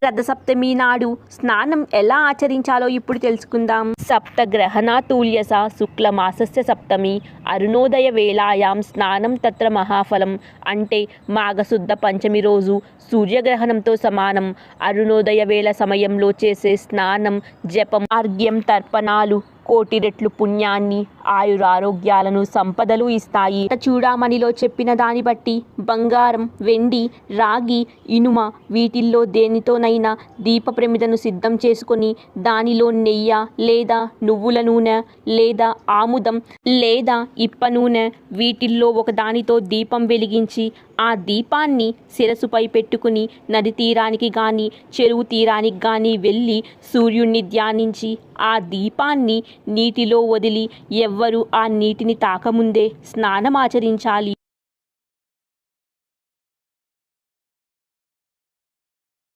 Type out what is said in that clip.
రథసప్తమి నాడు స్నానం ఎలా ఆచరించాలో ఇప్పుడు తెలుసుకుందాం. సప్తగ్రహణాతుల్యస శుక్లమాసస్య సప్తమి అరుణోదయ వేళాయాం స్నానం తత్ర మహాఫలం. అంటే మాఘశుద్ధ పంచమి రోజు సూర్యగ్రహణంతో సమానం. అరుణోదయ వేళ సమయంలో చేసే స్నానం, జపం, అర్ఘ్యం, తర్పణాలు కోటి రెట్లు పుణ్యాన్ని, ఆయురారోగ్యాలను, సంపదలు ఇస్తాయి. చూడామణిలో చెప్పిన దాన్ని బట్టి బంగారం, వెండి, రాగి, ఇనుమ వీటిల్లో దేనితోనైనా దీప ప్రమిదను సిద్ధం చేసుకొని దానిలో నెయ్యి లేదా నువ్వుల నూనె లేదా ఆముదం లేదా ఇప్ప నూనె వీటిల్లో ఒక దానితో దీపం వెలిగించి ఆ దీపాన్ని శిరసుపై పెట్టుకుని నది తీరానికి కానీ చెరువు తీరానికి కానీ వెళ్ళి సూర్యుణ్ణి ధ్యానించి ఆ దీపాన్ని నీటిలో వదిలి ఎవ్వరూ ఆ నీటిని తాకముందే స్నానమాచరించాలి.